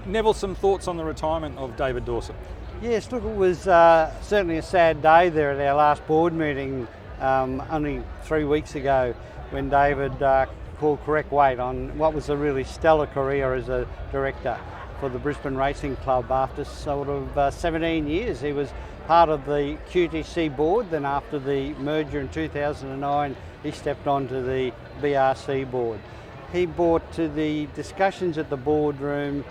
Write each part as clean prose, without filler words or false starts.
Neville, some thoughts on the retirement of David Dawson? Yes, look, it was certainly a sad day there at our last board meeting only 3 weeks ago when David called correct weight on what was a really stellar career as a director for the Brisbane Racing Club. After sort of 17 years, he was part of the QTC board. Then after the merger in 2009, he stepped onto the BRC board. He brought to the discussions at the boardroom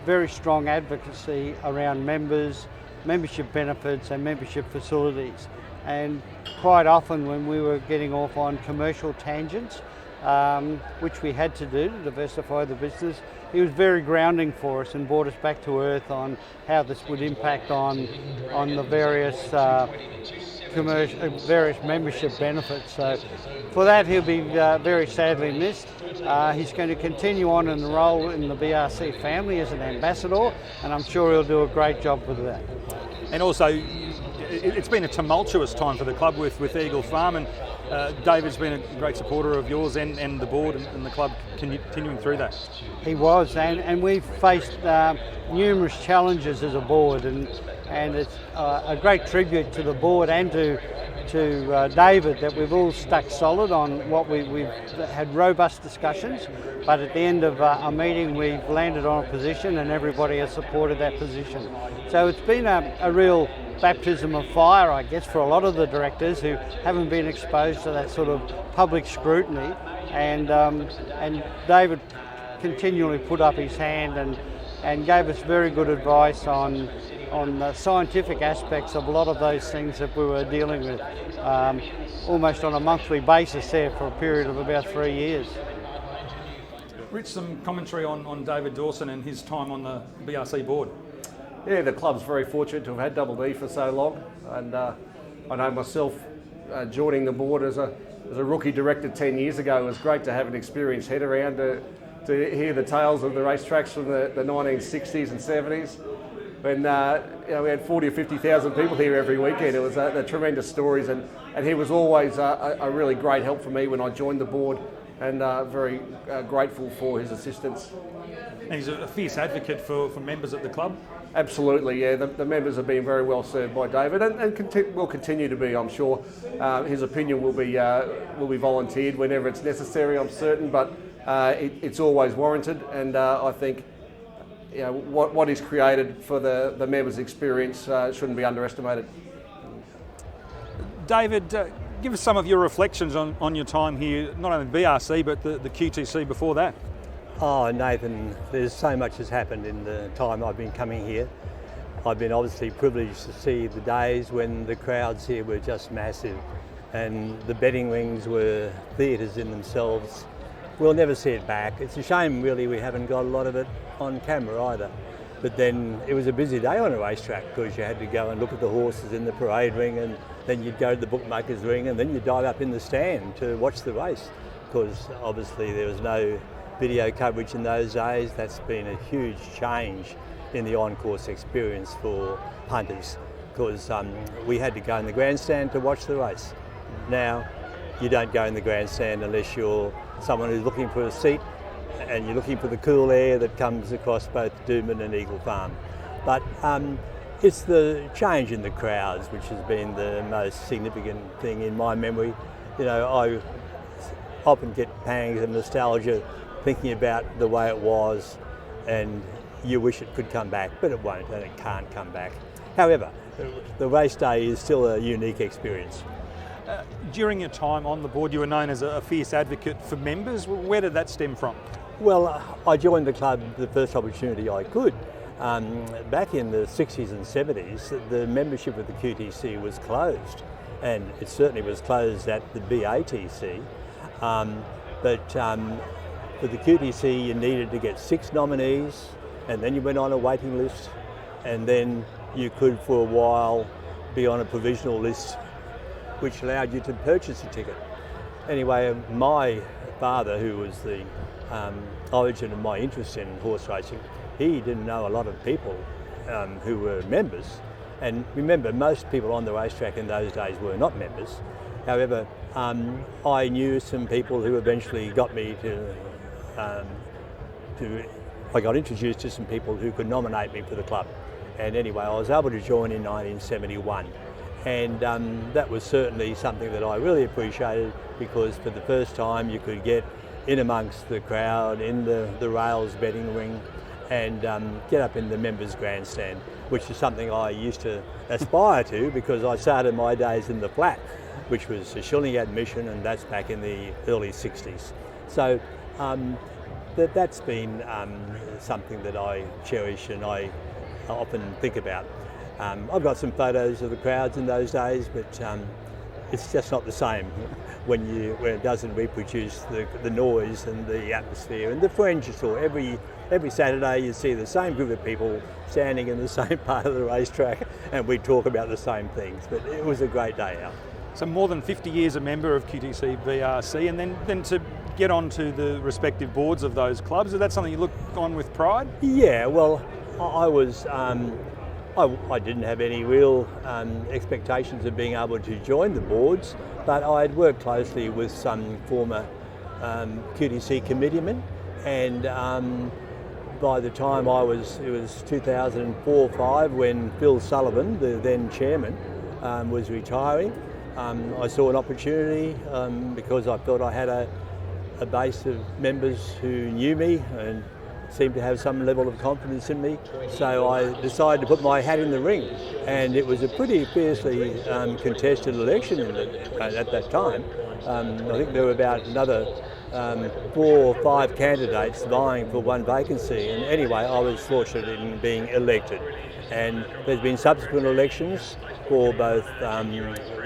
very strong advocacy around members, membership benefits and membership facilities. And quite often when we were getting off on commercial tangents, which we had to do to diversify the business, he was very grounding for us and brought us back to earth on how this would impact on the various various membership benefits. So for that he'll be very sadly missed. He's going to continue on in the role in the BRC family as an ambassador, and I'm sure he'll do a great job with that. And also, it's been a tumultuous time for the club with Eagle Farm, and David's been a great supporter of yours and the board and the club continuing through that. He was, and we've faced numerous challenges as a board, and it's a great tribute to the board and to David that we've all stuck solid on what we've had robust discussions, but at the end of a meeting we've landed on a position and everybody has supported that position. So it's been a real baptism of fire, I guess, for a lot of the directors who haven't been exposed to that sort of public scrutiny, and David continually put up his hand and gave us very good advice on the scientific aspects of a lot of those things that we were dealing with, almost on a monthly basis there for a period of about 3 years. Rich, some commentary on David Dawson and his time on the BRC board. Yeah, the club's very fortunate to have had Double D for so long, and I know myself joining the board as a rookie director 10 years ago, it was great to have an experienced head around to hear the tales of the racetracks from the 1960s and 70s. When we had 40 or 50,000 people here every weekend. It was the tremendous stories, and he was always a really great help for me when I joined the board, and very grateful for his assistance. And he's a fierce advocate for members at the club. Absolutely, yeah. The members have been very well served by David, and will continue to be, I'm sure. His opinion will be volunteered whenever it's necessary, I'm certain, but it's always warranted, and I think what is created for the members' experience shouldn't be underestimated. David, give us some of your reflections on your time here, not only BRC but the QTC before that. Oh, Nathan, there's so much has happened in the time I've been coming here. I've been obviously privileged to see the days when the crowds here were just massive and the betting rings were theatres in themselves. We'll never see it back. It's a shame really we haven't got a lot of it on camera either. But then it was a busy day on a racetrack because you had to go and look at the horses in the parade ring, and then you'd go to the bookmaker's ring, and then you'd dive up in the stand to watch the race, because obviously there was no video coverage in those days. That's been a huge change in the on-course experience for punters, because we had to go in the grandstand to watch the race. Now you don't go in the grandstand unless you're someone who's looking for a seat and you're looking for the cool air that comes across both Doomben and Eagle Farm. But it's the change in the crowds which has been the most significant thing in my memory. I often get pangs of nostalgia thinking about the way it was, and you wish it could come back, but it won't, and it can't come back. However, the race day is still a unique experience. During your time on the board, you were known as a fierce advocate for members. Where did that stem from? Well, I joined the club the first opportunity I could. Back in the 60s and 70s, the membership of the QTC was closed, and it certainly was closed at the BATC. But for the QTC, you needed to get 6 nominees, and then you went on a waiting list, and then you could, for a while, be on a provisional list, which allowed you to purchase a ticket. Anyway, my father, who was the origin of my interest in horse racing, he didn't know a lot of people who were members. And remember, most people on the racetrack in those days were not members. However, I knew some people who eventually got me to I got introduced to some people who could nominate me for the club. And anyway, I was able to join in 1971. And that was certainly something that I really appreciated, because for the first time you could get in amongst the crowd in the rails betting ring and get up in the members' grandstand, which is something I used to aspire to, because I started my days in the flat, which was a shilling admission, and that's back in the early 60s. So that's been something that I cherish and I often think about. I've got some photos of the crowds in those days, but it's just not the same when it doesn't reproduce the noise and the atmosphere and the friends you saw. Every Saturday you see the same group of people standing in the same part of the racetrack, and we talk about the same things. But it was a great day out. So more than 50 years a member of QTC BRC, and then to get onto the respective boards of those clubs, is that something you look on with pride? Yeah, well, I was. I didn't have any real expectations of being able to join the boards, but I had worked closely with some former QTC committeemen, and by the time it was 2004-05 when Phil Sullivan, the then chairman, was retiring. I saw an opportunity because I felt I had a base of members who knew me and seemed to have some level of confidence in me, so I decided to put my hat in the ring, and it was a pretty fiercely contested election at that time. I think there were about another 4 or 5 candidates vying for one vacancy, and anyway I was fortunate in being elected, and there's been subsequent elections for both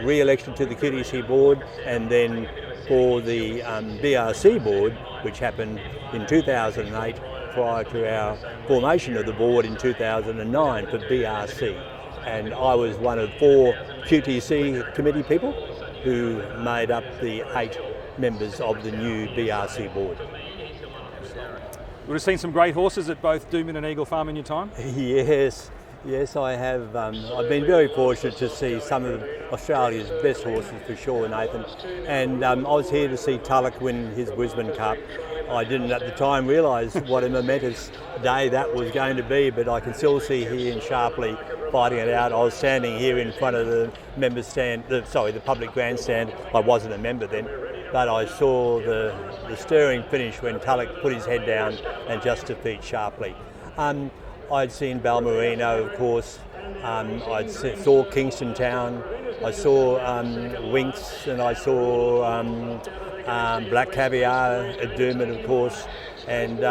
re-election to the QTC board and then for the BRC board, which happened in 2008 prior to our formation of the board in 2009 for BRC. And I was one of 4 QTC committee people who made up the 8 members of the new BRC board. You would have seen some great horses at both Doomben and Eagle Farm in your time? Yes, I have. I've been very fortunate to see some of Australia's best horses for sure, Nathan. And I was here to see Tulloch win his Brisbane Cup. I didn't at the time realise what a momentous day that was going to be, but I can still see he and Sharpley fighting it out. I was standing here in front of the the public grandstand. I wasn't a member then, but I saw the stirring finish when Tulloch put his head down and just defeat Sharpley. I'd seen Balmerino, of course. I saw Kingston Town. I saw Winx, and I saw Black Caviar at Doomben, of course. And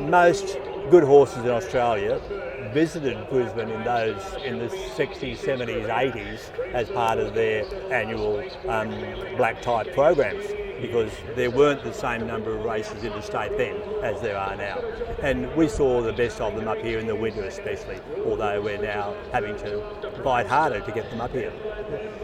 most good horses in Australia visited Brisbane in the 60s, 70s, 80s as part of their annual black tie programs, because there weren't the same number of races interstate then as there are now. And we saw the best of them up here in the winter especially, although we're now having to fight harder to get them up here.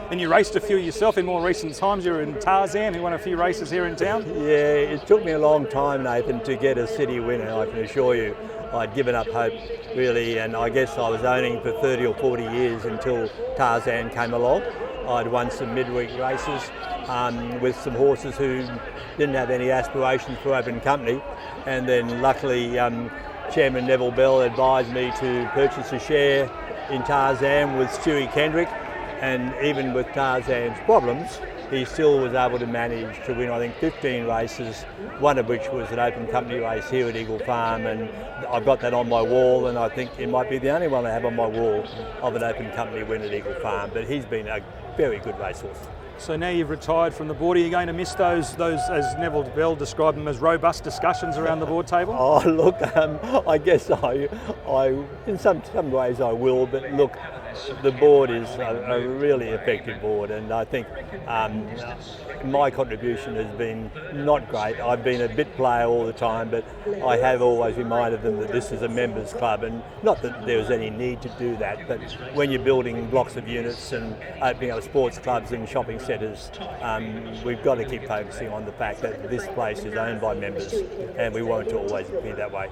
And you raced a few yourself in more recent times. You were in Tarzan, who won a few races here in town. Yeah, it took me a long time, Nathan, to get a city winner, I can assure you. I'd given up hope, really, and I guess I was owning for 30 or 40 years until Tarzan came along. I'd won some midweek races with some horses who didn't have any aspirations for open company, and then luckily Chairman Neville Bell advised me to purchase a share in Tarzan with Stewie Kendrick, and even with Tarzan's problems, he still was able to manage to win, I think, 15 races, one of which was an open company race here at Eagle Farm, and I've got that on my wall, and I think it might be the only one I have on my wall of an open company win at Eagle Farm, but he's been a very good racehorse. So now you've retired from the board, are you going to miss those as Neville Bell described them, as robust discussions around the board table? Oh, look, I guess I in some ways I will, but look, the board is a really effective board, and I think my contribution has been not great. I've been a bit player all the time, but I have always reminded them that this is a members club, and not that there was any need to do that, but when you're building blocks of units and opening up sports clubs and shopping centres, we've got to keep focusing on the fact that this place is owned by members, and we want it to always be that way.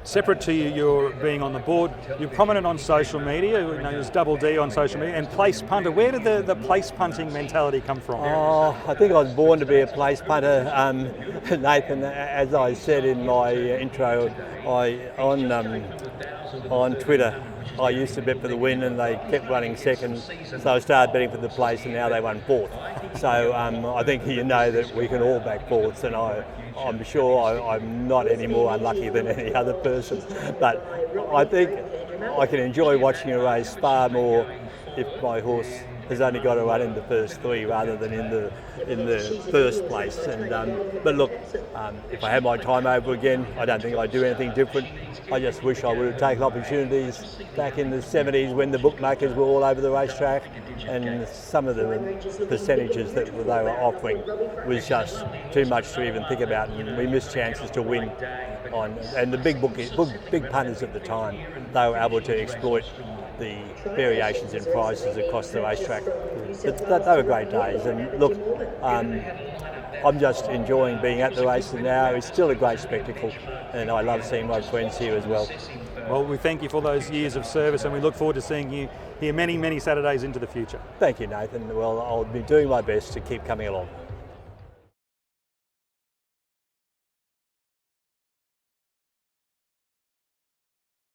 separate to your being on the board, you're prominent on social media. You know, there's Double D on social media, and place punter. Where did the place punting mentality come from? Oh, I think I was born to be a place punter, Nathan. As I said in my intro, on Twitter, I used to bet for the win, and they kept running second, so I started betting for the place, and now they won fourth. So I think you know that we can all back fourths, and I'm sure I'm not any more unlucky than any other person. But I think I can enjoy watching a race far more if my horse has only got to run in the first three rather than in the first place. And but look, if I had my time over again, I don't think I'd do anything different. I just wish I would have taken opportunities back in the 70s when the bookmakers were all over the racetrack, and some of the percentages that they were offering was just too much to even think about, and we missed chances to win on. And the big punters at the time, they were able to exploit the variations in prices across the racetrack. They were great days, and look, I'm just enjoying being at the races now. It's still a great spectacle, and I love seeing my friends here as well. Well, we thank you for those years of service, and we look forward to seeing you here many, many Saturdays into the future. Thank you, Nathan. Well, I'll be doing my best to keep coming along.